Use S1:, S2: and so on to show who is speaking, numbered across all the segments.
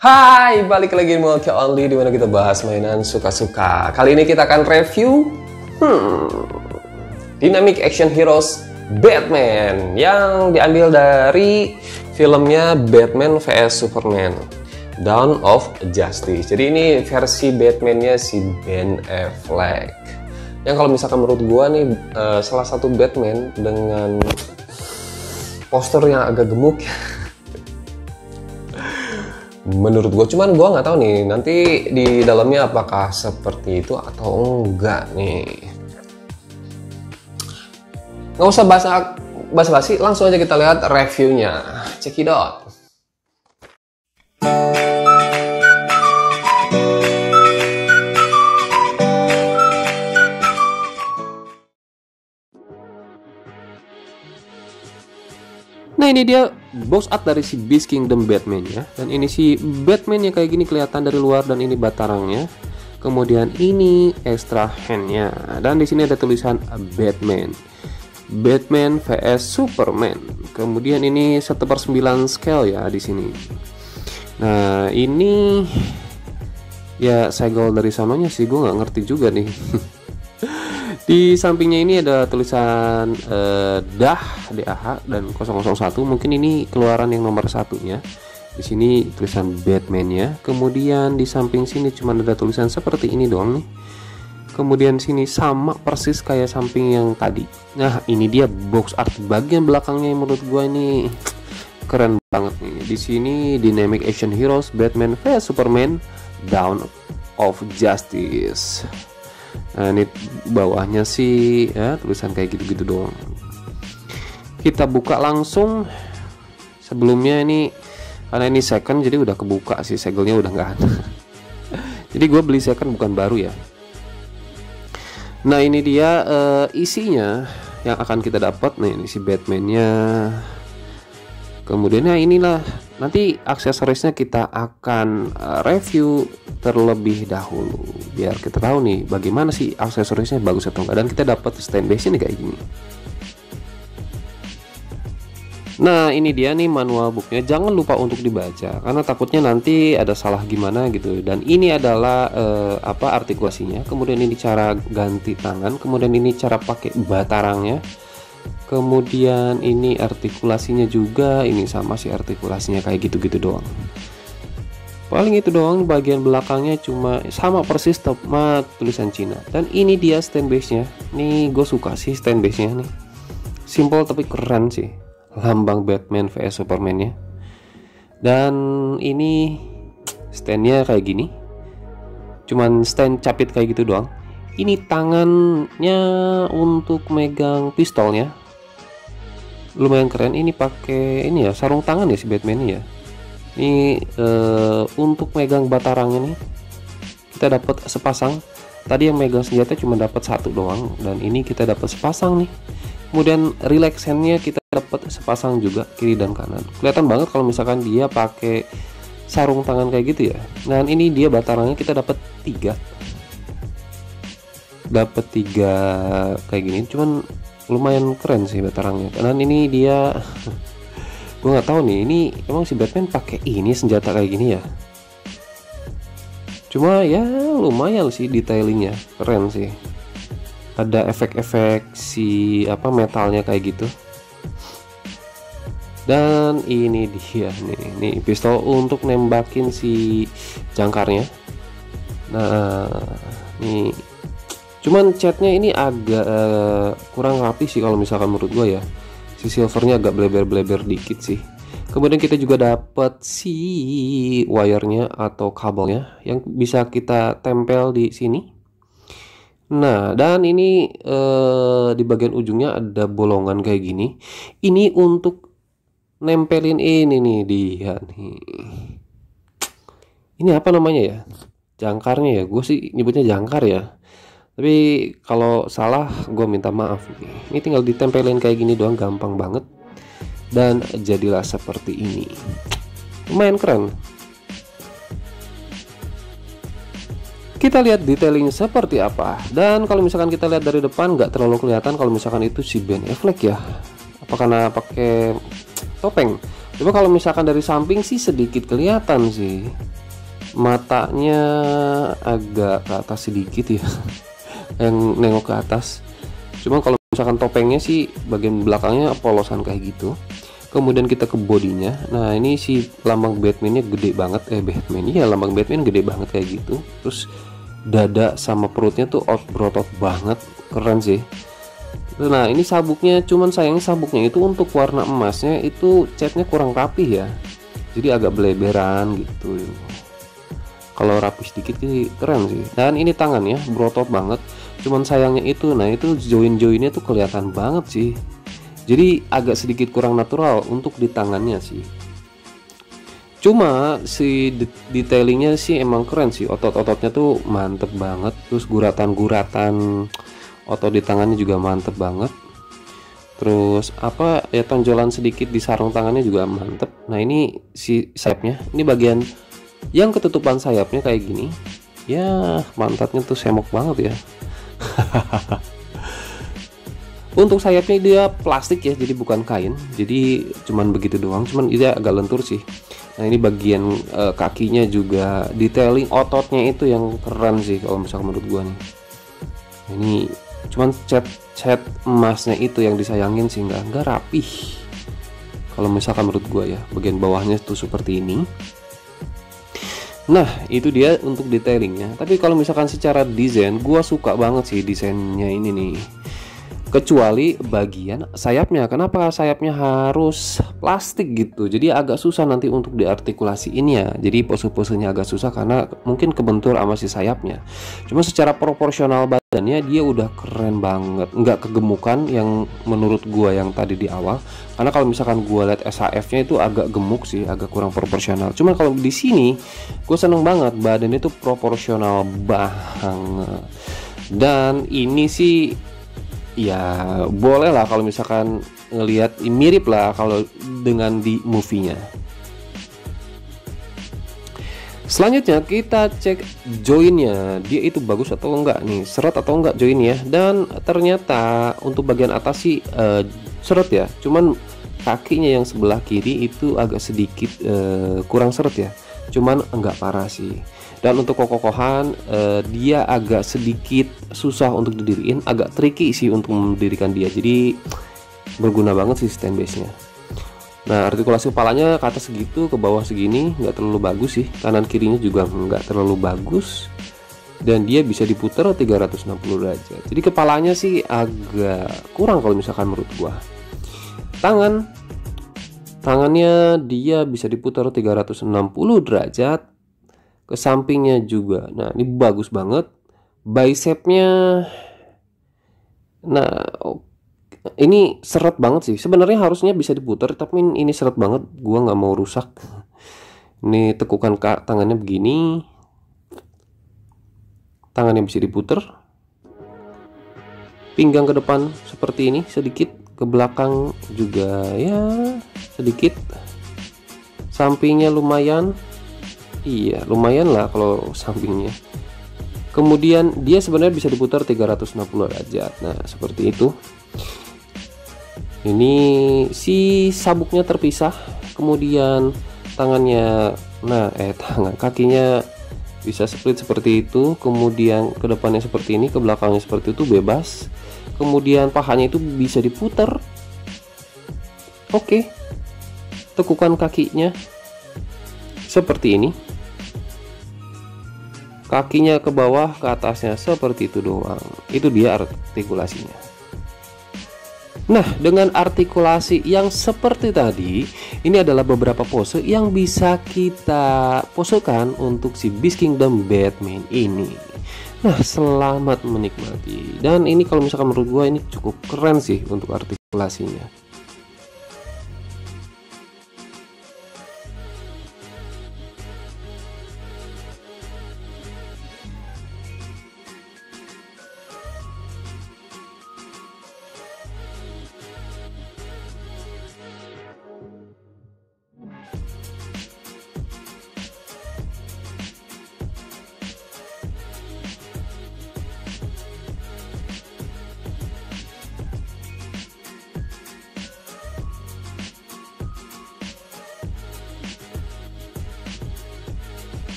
S1: Hai, balik lagi di Multi Only, dimana kita bahas mainan suka-suka. Kali ini kita akan review Dynamic Action Heroes Batman yang diambil dari filmnya Batman vs Superman, Dawn of Justice. Jadi ini versi Batman-nya si Ben Affleck. Yang kalau misalkan menurut gua nih salah satu Batman dengan poster yang agak gemuk. Menurut gue, cuman gue nggak tahu nih nanti di dalamnya apakah seperti itu atau enggak nih. Nggak usah basa-basi, langsung aja kita lihat reviewnya. Check it out. Nah, ini dia box art dari si Beast Kingdom Batman ya. Dan ini si Batman yang kayak gini kelihatan dari luar, dan ini batarangnya. Kemudian ini extra handnya. Dan di sini ada tulisan Batman vs Superman. Kemudian ini 1/9 scale ya di sini. Nah, ini ya segel dari sononya sih, gue nggak ngerti juga nih. Di sampingnya ini ada tulisan DAH dan 001. Mungkin ini keluaran yang nomor satunya. Di sini tulisan Batman-nya. Kemudian di samping sini cuma ada tulisan seperti ini doang nih. Kemudian sini sama persis kayak samping yang tadi. Nah, ini dia box art bagian belakangnya yang menurut gua ini keren banget nih. Di sini Dynamic Action Heroes Batman vs Superman, Dawn of Justice. Nah, ini bawahnya sih ya tulisan kayak gitu-gitu doang. Kita buka langsung. Sebelumnya ini karena ini second jadi udah kebuka sih, segelnya udah nggak ada. Jadi gue beli second bukan baru ya. Nah, ini dia isinya yang akan kita dapat. Nah, ini si Batman-nya. Kemudian inilah nanti aksesorisnya kita akan review terlebih dahulu biar kita tahu nih bagaimana sih aksesorisnya bagus atau enggak, dan kita dapat stand base-nya nih kayak gini. Nah, ini dia nih manual booknya, jangan lupa untuk dibaca karena takutnya nanti ada salah gimana gitu. Dan ini adalah artikulasinya, kemudian ini cara ganti tangan, kemudian ini cara pakai batarangnya. Kemudian ini artikulasinya juga, ini sama sih artikulasinya kayak gitu-gitu doang. Paling itu doang, bagian belakangnya cuma sama persis sama tulisan Cina. Dan ini dia stand base-nya. Nih gue suka sih stand base-nya nih. Simple tapi keren sih. Lambang Batman vs Superman-nya. Dan ini stand-nya kayak gini. Cuman stand capit kayak gitu doang. Ini tangannya untuk megang pistolnya. Lumayan keren. Ini pakai ini ya, sarung tangan ya si Batman ini ya. Ini untuk megang batarangnya nih kita dapat sepasang. Tadi yang megang senjata cuma dapat satu doang, dan ini kita dapat sepasang nih. Kemudian relax handnya kita dapat sepasang juga, kiri dan kanan. Kelihatan banget kalau misalkan dia pakai sarung tangan kayak gitu ya. Dan ini dia batarangnya kita dapat 3 kayak gini. Cuman lumayan keren sih batarangnya. Dan ini dia gue nggak tahu nih, ini emang si Batman pakai ini senjata kayak gini ya. Cuma ya lumayan sih detailingnya, keren sih. Ada efek-efek si metalnya kayak gitu. Dan ini dia nih pistol untuk nembakin si jangkarnya. Nah, nih cuman catnya ini agak kurang rapi sih kalau misalkan menurut gue ya. Si silvernya agak bleber-bleber dikit sih. Kemudian kita juga dapat si wire-nya atau kabelnya yang bisa kita tempel di sini. Nah, dan ini di bagian ujungnya ada bolongan kayak gini. Ini untuk nempelin ini nih dia nih. Ini apa namanya ya? Jangkarnya ya. Gue sih nyebutnya jangkar ya. Tapi kalau salah gue minta maaf nih. Ini tinggal ditempelin kayak gini doang, gampang banget. Dan jadilah seperti ini. Lumayan keren. Kita lihat detailing seperti apa. Dan kalau misalkan kita lihat dari depan nggak terlalu kelihatan kalau misalkan itu si Ben Affleck ya. Apa karena pakai topeng? Coba kalau misalkan dari samping sih sedikit kelihatan sih. Matanya agak ke atas sedikit ya, yang nengok ke atas. Cuma kalau misalkan topengnya sih bagian belakangnya polosan kayak gitu. Kemudian kita ke bodinya. Nah ini si lambang Batman-nya gede banget. Batman, iya lambang Batman gede banget kayak gitu. Terus dada sama perutnya tuh berotot banget, keren sih. Nah ini sabuknya, cuman sayangnya sabuknya itu untuk warna emasnya itu catnya kurang rapih ya, jadi agak beleberan gitu. Kalau rapi sedikit sih keren sih. Dan ini tangannya berotot banget, cuman sayangnya itu, nah itu join-joinnya tuh kelihatan banget sih, jadi agak sedikit kurang natural untuk di tangannya sih. Cuma si detailingnya sih emang keren sih, otot-ototnya tuh mantep banget. Terus guratan-guratan otot di tangannya juga mantep banget. Terus apa ya, tonjolan sedikit di sarung tangannya juga mantep. Nah ini si sayapnya, ini bagian yang ketutupan sayapnya kayak gini ya, pantatnya tuh semok banget ya. Untuk sayapnya dia plastik ya, jadi bukan kain, jadi cuman begitu doang, cuman dia agak lentur sih. Nah ini bagian kakinya juga detailing ototnya itu yang keren sih kalau misalkan menurut gua nih. Ini cuman cat emasnya itu yang disayangin sih, nggak rapih kalau misalkan menurut gua ya. Bagian bawahnya tuh seperti ini. Nah itu dia untuk detailingnya. Tapi kalau misalkan secara desain, gua suka banget sih desainnya ini nih. Kecuali bagian sayapnya, kenapa sayapnya harus plastik gitu, jadi agak susah nanti untuk diartikulasiin ya. Jadi pose-posenya agak susah karena mungkin kebentur sama si sayapnya. Cuma secara proporsional badannya dia udah keren banget, nggak kegemukan yang menurut gua yang tadi di awal. Karena kalau misalkan gua lihat SHF-nya itu agak gemuk sih, agak kurang proporsional. Cuma kalau di sini gua seneng banget, badannya itu proporsional banget. Dan ini sih ya boleh lah kalau misalkan ngelihat mirip lah kalau dengan di movie-nya. Selanjutnya kita cek joinnya, dia itu bagus atau enggak nih, seret atau enggak join ya. Dan ternyata untuk bagian atas sih seret ya, cuman kakinya yang sebelah kiri itu agak sedikit kurang seret ya, cuman enggak parah sih. Dan untuk kokohan dia agak sedikit susah untuk didiriin, agak tricky sih untuk mendirikan dia, jadi berguna banget sih stand base nya. Nah artikulasi kepalanya ke atas segitu, ke bawah segini, nggak terlalu bagus sih. Kanan kirinya juga nggak terlalu bagus, dan dia bisa diputar 360 derajat. Jadi kepalanya sih agak kurang kalau misalkan menurut gua. Tangannya dia bisa diputar 360 derajat ke sampingnya juga. Nah ini bagus banget. Bicepnya, nah ini seret banget sih. Sebenarnya harusnya bisa diputar, tapi ini seret banget, gua nggak mau rusak. Ini tekukan tangannya begini, tangannya bisa diputar. Pinggang ke depan seperti ini sedikit, ke belakang juga ya sedikit. Sampingnya lumayan. Iya lumayan lah kalau sampingnya. Kemudian dia sebenarnya bisa diputar 360 derajat. Nah seperti itu. Ini si sabuknya terpisah. Kemudian tangannya, kakinya bisa split seperti itu. Kemudian ke depannya seperti ini, ke belakangnya seperti itu, bebas. Kemudian pahanya itu bisa diputar. Oke. Tekukan kakinya seperti ini. Kakinya ke bawah, ke atasnya seperti itu doang. Itu dia artikulasinya. Nah, dengan artikulasi yang seperti tadi, ini adalah beberapa pose yang bisa kita posekan untuk si Beast Kingdom Batman ini. Nah, selamat menikmati. Dan ini kalau misalkan menurut gua ini cukup keren sih untuk artikulasinya.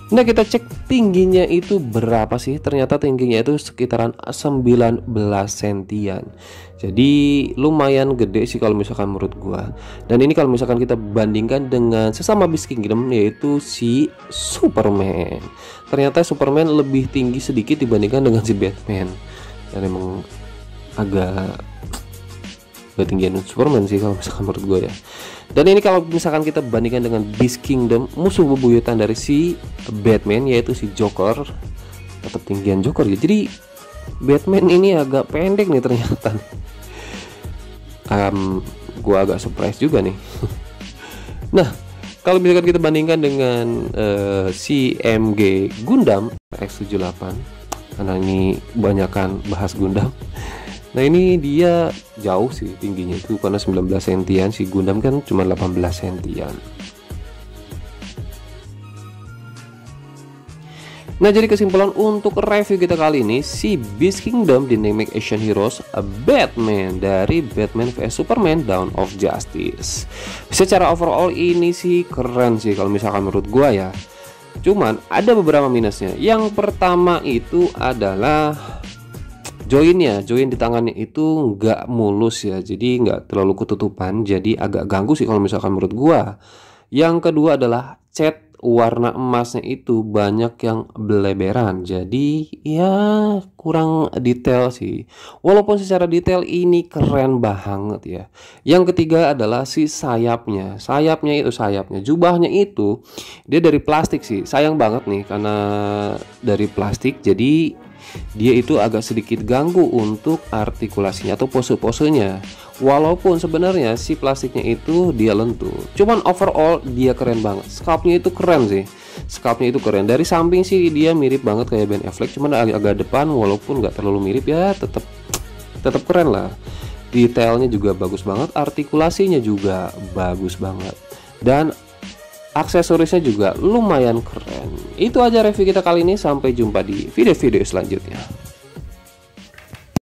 S1: Nah, kita cek tingginya itu berapa sih? Ternyata tingginya itu sekitaran 19 sentian. Jadi lumayan gede sih kalau misalkan menurut gua. Dan ini kalau misalkan kita bandingkan dengan sesama Beast Kingdom, yaitu si Superman. Ternyata Superman lebih tinggi sedikit dibandingkan dengan si Batman. Dan emang agak ketinggian Superman sih kalau misalkan menurut gue ya. Dan ini kalau misalkan kita bandingkan dengan Beast Kingdom, musuh bebuyutan dari si Batman yaitu si Joker, tetap tinggian Joker ya. Jadi Batman ini agak pendek nih ternyata. Gue agak surprise juga nih. Nah, kalau misalkan kita bandingkan dengan si MG Gundam X78, karena ini kebanyakan bahas Gundam. Nah, ini dia jauh sih tingginya itu karena 19 sentian, si Gundam kan cuma 18 sentian. Nah, jadi kesimpulan untuk review kita kali ini, si Beast Kingdom Dynamic Action Heroes Batman dari Batman vs Superman Dawn of Justice. Secara overall ini sih keren sih kalau misalkan menurut gua ya. Cuman ada beberapa minusnya. Yang pertama itu adalah join di tangannya itu nggak mulus ya, jadi nggak terlalu ketutupan, jadi agak ganggu sih kalau misalkan menurut gua. Yang kedua adalah cat warna emasnya itu banyak yang beleberan, jadi ya kurang detail sih. Walaupun secara detail ini keren banget ya. Yang ketiga adalah si sayapnya jubahnya itu dia dari plastik sih, sayang banget nih karena dari plastik, jadi dia itu agak sedikit ganggu untuk artikulasinya atau pose-posenya. Walaupun sebenarnya si plastiknya itu dia lentur, cuman overall dia keren banget. Sculptnya itu keren sih, dari samping sih dia mirip banget kayak Ben Affleck, cuman agak depan walaupun nggak terlalu mirip ya, tetap keren lah. Detailnya juga bagus banget, artikulasinya juga bagus banget, dan aksesorisnya juga lumayan keren. Itu aja review kita kali ini, sampai jumpa di video-video selanjutnya.